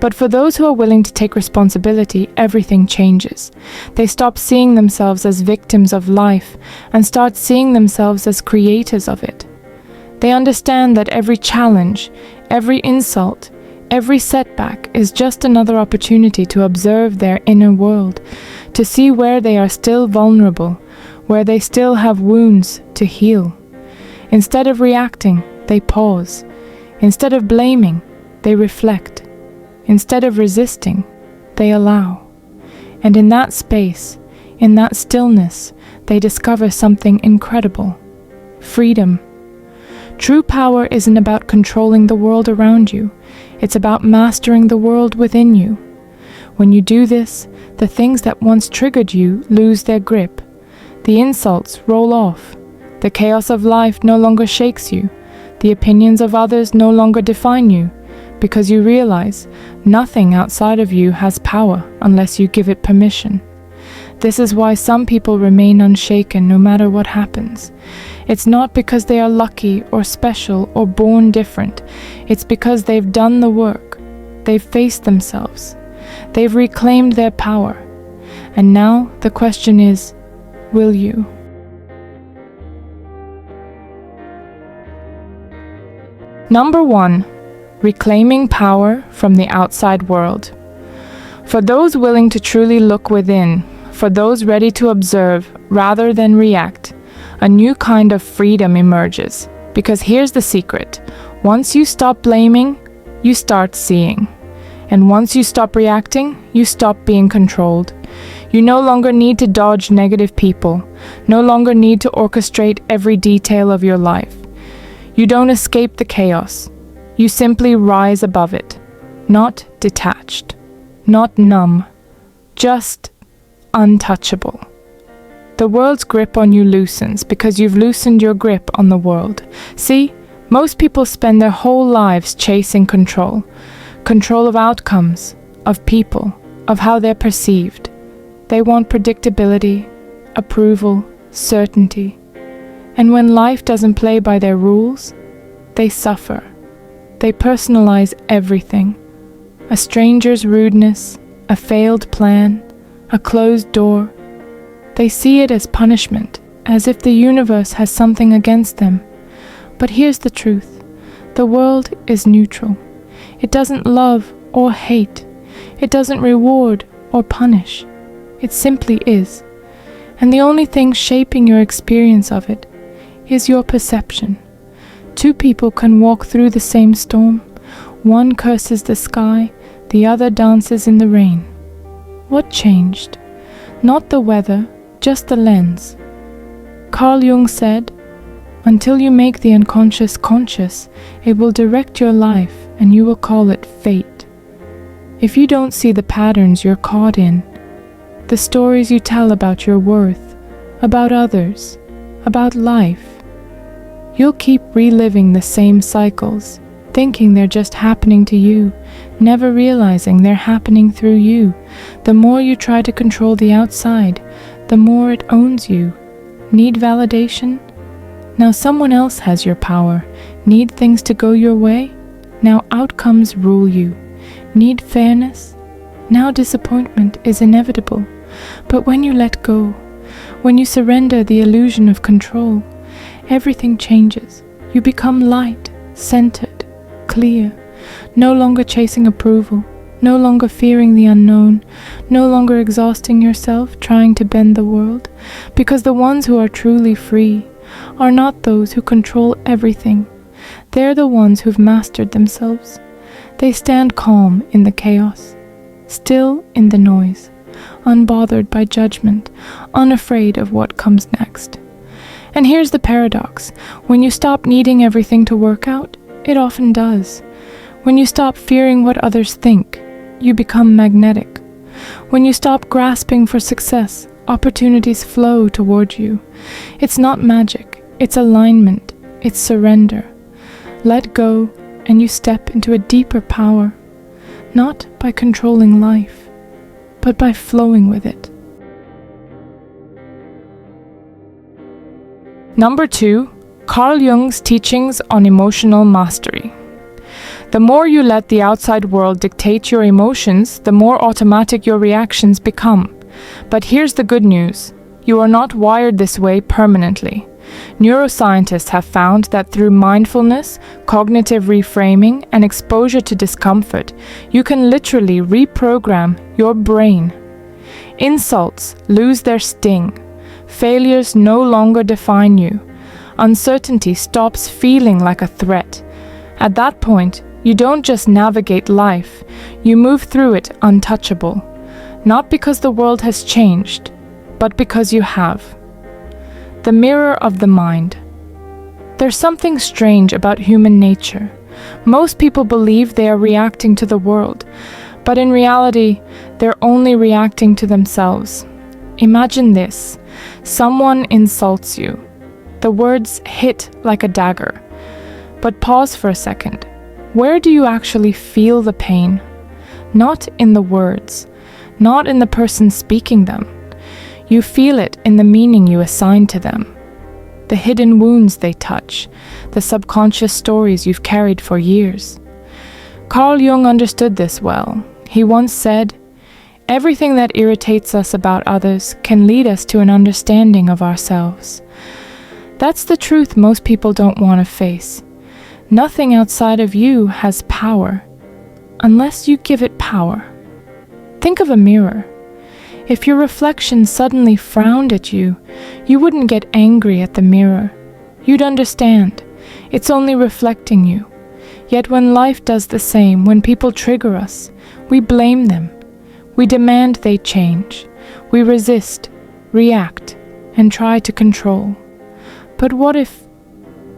But for those who are willing to take responsibility, everything changes. They stop seeing themselves as victims of life and start seeing themselves as creators of it. They understand that every challenge, every insult, every setback is just another opportunity to observe their inner world, to see where they are still vulnerable, where they still have wounds to heal. Instead of reacting, they pause. Instead of blaming, they reflect. Instead of resisting, they allow. And in that space, in that stillness, they discover something incredible: freedom. True power isn't about controlling the world around you. It's about mastering the world within you. When you do this, the things that once triggered you lose their grip. The insults roll off. The chaos of life no longer shakes you. The opinions of others no longer define you, because you realize nothing outside of you has power unless you give it permission. This is why some people remain unshaken no matter what happens. It's not because they are lucky or special or born different. It's because they've done the work. They've faced themselves. They've reclaimed their power. And now the question is, will you? Number 1. Reclaiming power from the outside world. For those willing to truly look within, for those ready to observe rather than react, a new kind of freedom emerges. Because here's the secret: once you stop blaming, you start seeing. And once you stop reacting, you stop being controlled. You no longer need to dodge negative people, no longer need to orchestrate every detail of your life. You don't escape the chaos. You simply rise above it, not detached, not numb, just untouchable. The world's grip on you loosens because you've loosened your grip on the world. See, most people spend their whole lives chasing control. Control of outcomes, of people, of how they're perceived. They want predictability, approval, certainty. And when life doesn't play by their rules, they suffer. They personalize everything. A stranger's rudeness, a failed plan, a closed door. They see it as punishment, as if the universe has something against them. But here's the truth: the world is neutral. It doesn't love or hate. It doesn't reward or punish. It simply is. And the only thing shaping your experience of it is your perception. Two people can walk through the same storm. One curses the sky, the other dances in the rain. What changed? Not the weather, just the lens. Carl Jung said, "Until you make the unconscious conscious, it will direct your life and you will call it fate." If you don't see the patterns you're caught in, the stories you tell about your worth, about others, about life, you'll keep reliving the same cycles, thinking they're just happening to you, never realizing they're happening through you. The more you try to control the outside, the more it owns you. Need validation? Now someone else has your power. Need things to go your way? Now outcomes rule you. Need fairness? Now disappointment is inevitable. But when you let go, when you surrender the illusion of control, everything changes. You become light, centered, clear, no longer chasing approval, no longer fearing the unknown, no longer exhausting yourself trying to bend the world, because the ones who are truly free are not those who control everything. They're the ones who've mastered themselves. They stand calm in the chaos, still in the noise, unbothered by judgment, unafraid of what comes next. And here's the paradox: when you stop needing everything to work out, it often does. When you stop fearing what others think, you become magnetic. When you stop grasping for success, opportunities flow toward you. It's not magic, it's alignment, it's surrender. Let go and you step into a deeper power, not by controlling life, but by flowing with it. Number 2, Carl Jung's teachings on emotional mastery. The more you let the outside world dictate your emotions, the more automatic your reactions become. But here's the good news. You are not wired this way permanently. Neuroscientists have found that through mindfulness, cognitive reframing, and exposure to discomfort, you can literally reprogram your brain. Insults lose their sting. Failures no longer define you. Uncertainty stops feeling like a threat. At that point, you don't just navigate life, you move through it untouchable. Not because the world has changed, but because you have. The mirror of the mind. There's something strange about human nature. Most people believe they are reacting to the world, but in reality, they're only reacting to themselves. Imagine this. Someone insults you. The words hit like a dagger. But pause for a second. Where do you actually feel the pain? Not in the words, not in the person speaking them. You feel it in the meaning you assign to them, the hidden wounds they touch, the subconscious stories you've carried for years. Carl Jung understood this well. He once said, "Everything that irritates us about others can lead us to an understanding of ourselves." That's the truth most people don't want to face. Nothing outside of you has power, unless you give it power. Think of a mirror. If your reflection suddenly frowned at you, you wouldn't get angry at the mirror. You'd understand. It's only reflecting you. Yet when life does the same, when people trigger us, we blame them. We demand they change. We resist, react, and try to control. But what if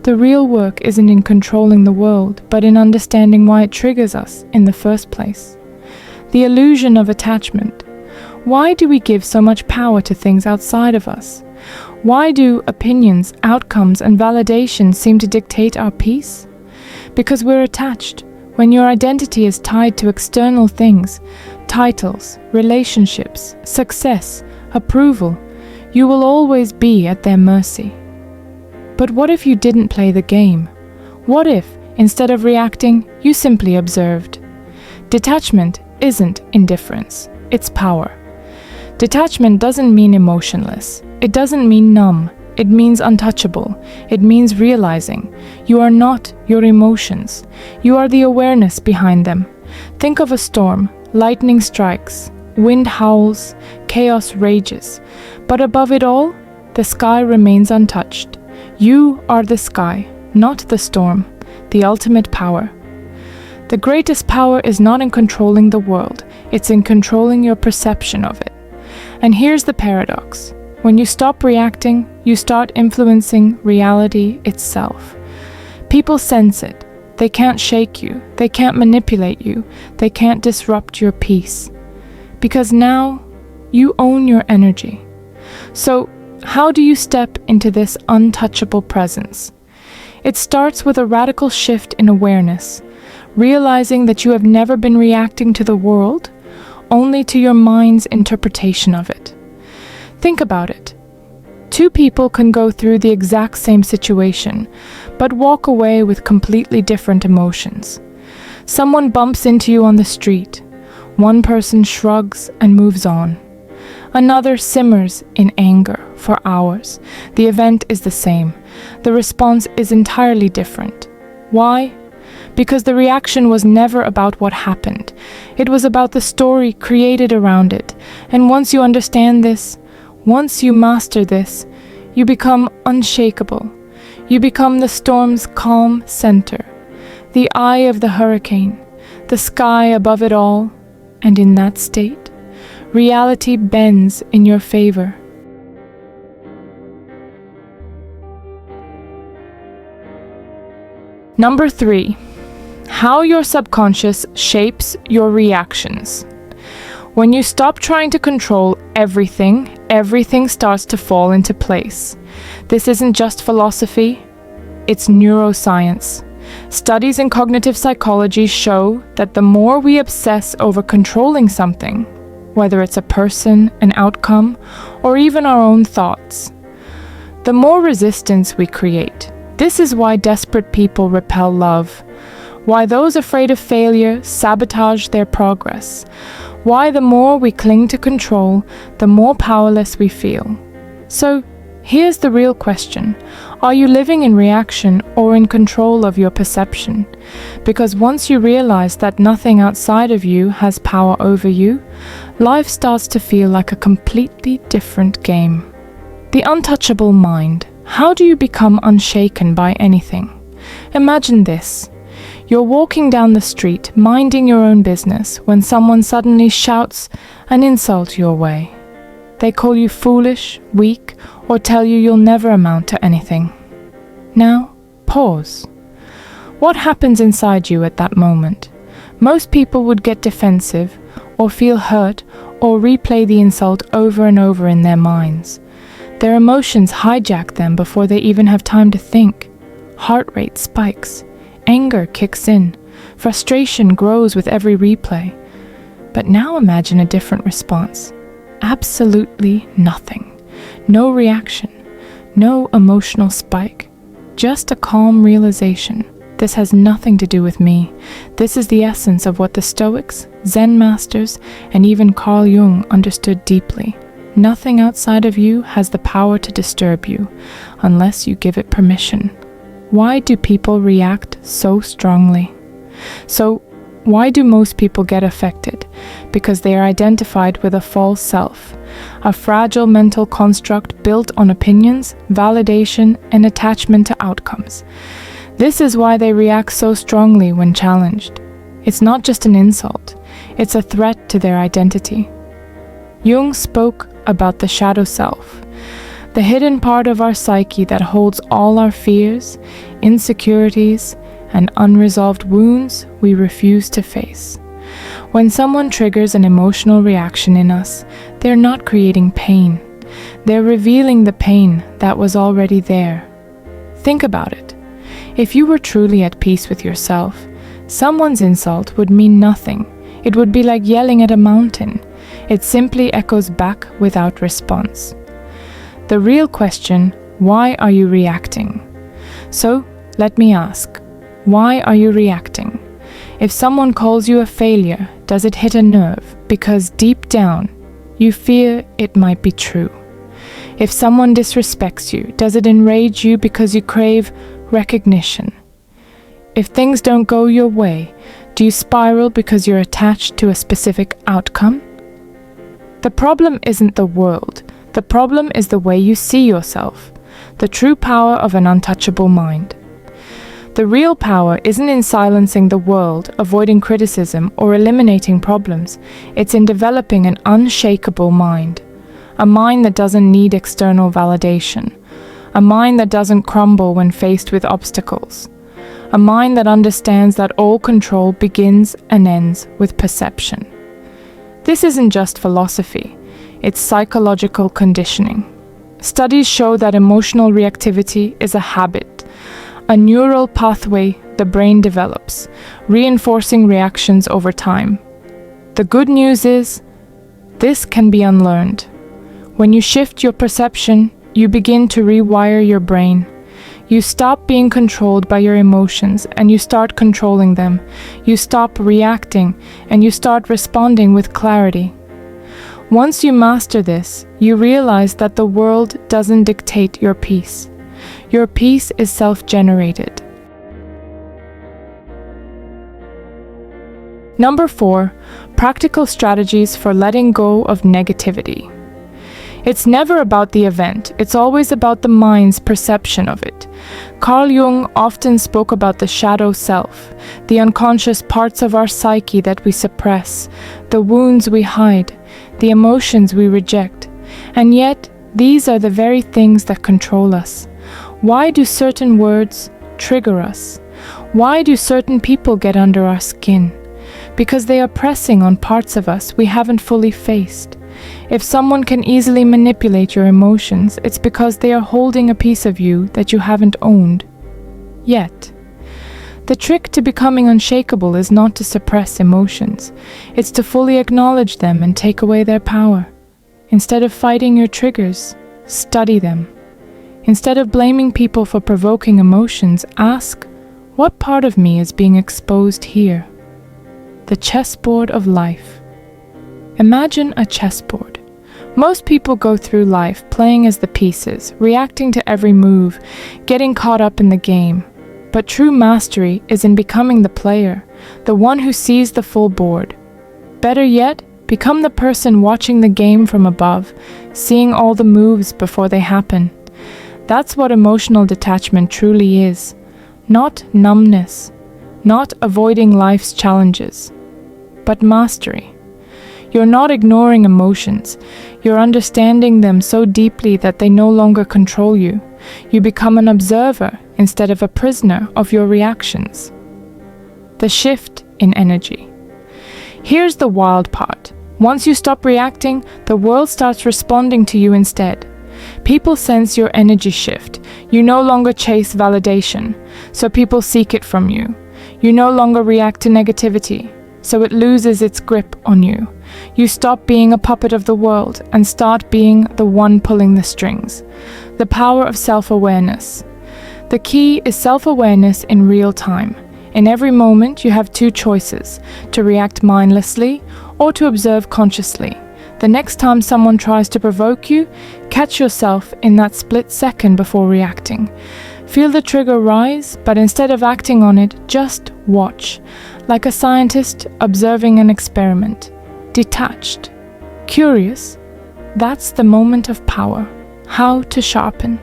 the real work isn't in controlling the world, but in understanding why it triggers us in the first place? The illusion of attachment. Why do we give so much power to things outside of us? Why do opinions, outcomes, and validation seem to dictate our peace? Because we're attached. When your identity is tied to external things, titles, relationships, success, approval, you will always be at their mercy. But what if you didn't play the game? What if, instead of reacting, you simply observed? Detachment isn't indifference, it's power. Detachment doesn't mean emotionless. It doesn't mean numb. It means untouchable. It means realizing you are not your emotions. You are the awareness behind them. Think of a storm. Lightning strikes, wind howls, chaos rages. But above it all, the sky remains untouched. You are the sky, not the storm, the ultimate power. The greatest power is not in controlling the world. It's in controlling your perception of it. And here's the paradox. When you stop reacting, you start influencing reality itself. People sense it. They can't shake you. They can't manipulate you. They can't disrupt your peace. Because now, you own your energy. So, how do you step into this untouchable presence? It starts with a radical shift in awareness, realizing that you have never been reacting to the world, only to your mind's interpretation of it. Think about it. Two people can go through the exact same situation, but walk away with completely different emotions. Someone bumps into you on the street. One person shrugs and moves on. Another simmers in anger for hours. The event is the same. The response is entirely different. Why? Because the reaction was never about what happened. It was about the story created around it. And once you understand this, once you master this, you become unshakable. You become the storm's calm center, the eye of the hurricane, the sky above it all, and in that state, reality bends in your favor. Number 3. How your subconscious shapes your reactions. When you stop trying to control everything, everything starts to fall into place. This isn't just philosophy, it's neuroscience. Studies in cognitive psychology show that the more we obsess over controlling something, whether it's a person, an outcome, or even our own thoughts, the more resistance we create. This is why desperate people repel love, Why those afraid of failure sabotage their progress. Why the more we cling to control, the more powerless we feel. So, here's the real question. Are you living in reaction or in control of your perception? Because once you realize that nothing outside of you has power over you, life starts to feel like a completely different game. The untouchable mind. How do you become unshaken by anything? Imagine this. You're walking down the street, minding your own business, when someone suddenly shouts an insult your way. They call you foolish, weak, or tell you you'll never amount to anything. Now, pause. What happens inside you at that moment? Most people would get defensive, or feel hurt, or replay the insult over and over in their minds. Their emotions hijack them before they even have time to think. Heart rate spikes. Anger kicks in. Frustration grows with every replay. But now imagine a different response. Absolutely nothing. No reaction. No emotional spike. Just a calm realization. This has nothing to do with me. This is the essence of what the Stoics, Zen masters, and even Carl Jung understood deeply. Nothing outside of you has the power to disturb you, unless you give it permission. Why do people react so strongly? So, why do most people get affected? Because they are identified with a false self, a fragile mental construct built on opinions, validation, and attachment to outcomes. This is why they react so strongly when challenged. It's not just an insult, it's a threat to their identity. Jung spoke about the shadow self, the hidden part of our psyche that holds all our fears, insecurities, and unresolved wounds we refuse to face. When someone triggers an emotional reaction in us, they're not creating pain. They're revealing the pain that was already there. Think about it. If you were truly at peace with yourself, someone's insult would mean nothing. It would be like yelling at a mountain. It simply echoes back without response. The real question, why are you reacting? So, let me ask, why are you reacting? If someone calls you a failure, does it hit a nerve because deep down you fear it might be true? If someone disrespects you, does it enrage you because you crave recognition? If things don't go your way, do you spiral because you're attached to a specific outcome? The problem isn't the world. The problem is the way you see yourself, the true power of an untouchable mind. The real power isn't in silencing the world, avoiding criticism, or eliminating problems. It's in developing an unshakable mind, a mind that doesn't need external validation, a mind that doesn't crumble when faced with obstacles, a mind that understands that all control begins and ends with perception. This isn't just philosophy. It's psychological conditioning. Studies show that emotional reactivity is a habit, a neural pathway the brain develops, reinforcing reactions over time. The good news is, this can be unlearned. When you shift your perception, you begin to rewire your brain. You stop being controlled by your emotions and you start controlling them. You stop reacting and you start responding with clarity. Once you master this, you realize that the world doesn't dictate your peace. Your peace is self-generated. Number 4, practical strategies for letting go of negativity. It's never about the event, it's always about the mind's perception of it. Carl Jung often spoke about the shadow self, the unconscious parts of our psyche that we suppress, the wounds we hide, the emotions we reject. And yet, these are the very things that control us. Why do certain words trigger us? Why do certain people get under our skin? Because they are pressing on parts of us we haven't fully faced. If someone can easily manipulate your emotions, it's because they are holding a piece of you that you haven't owned yet. The trick to becoming unshakable is not to suppress emotions. It's to fully acknowledge them and take away their power. Instead of fighting your triggers, study them. Instead of blaming people for provoking emotions, ask, What part of me is being exposed here? The chessboard of life. Imagine a chessboard. Most people go through life playing as the pieces, reacting to every move, getting caught up in the game. But true mastery is in becoming the player, the one who sees the full board. Better yet, become the person watching the game from above, seeing all the moves before they happen. That's what emotional detachment truly is. Not numbness, not avoiding life's challenges, but mastery. You're not ignoring emotions. You're understanding them so deeply that they no longer control you. You become an observer instead of a prisoner of your reactions. The shift in energy. Here's the wild part. Once you stop reacting, the world starts responding to you instead. People sense your energy shift. You no longer chase validation, so people seek it from you. You no longer react to negativity, so it loses its grip on you. You stop being a puppet of the world and start being the one pulling the strings. The power of self-awareness. The key is self-awareness in real time. In every moment, you have two choices: to react mindlessly or to observe consciously. The next time someone tries to provoke you, catch yourself in that split second before reacting. Feel the trigger rise, but instead of acting on it, just watch, like a scientist observing an experiment. Detached, curious. That's the moment of power. How to sharpen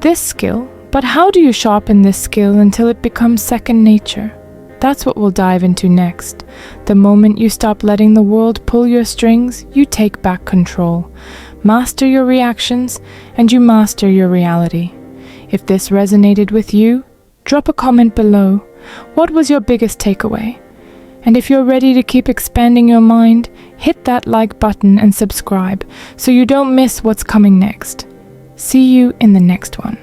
this skill. But how do you sharpen this skill until it becomes second nature? That's what we'll dive into next. The moment you stop letting the world pull your strings, you take back control. Master your reactions, and you master your reality. If this resonated with you, drop a comment below. What was your biggest takeaway? And if you're ready to keep expanding your mind, hit that like button and subscribe so you don't miss what's coming next. See you in the next one.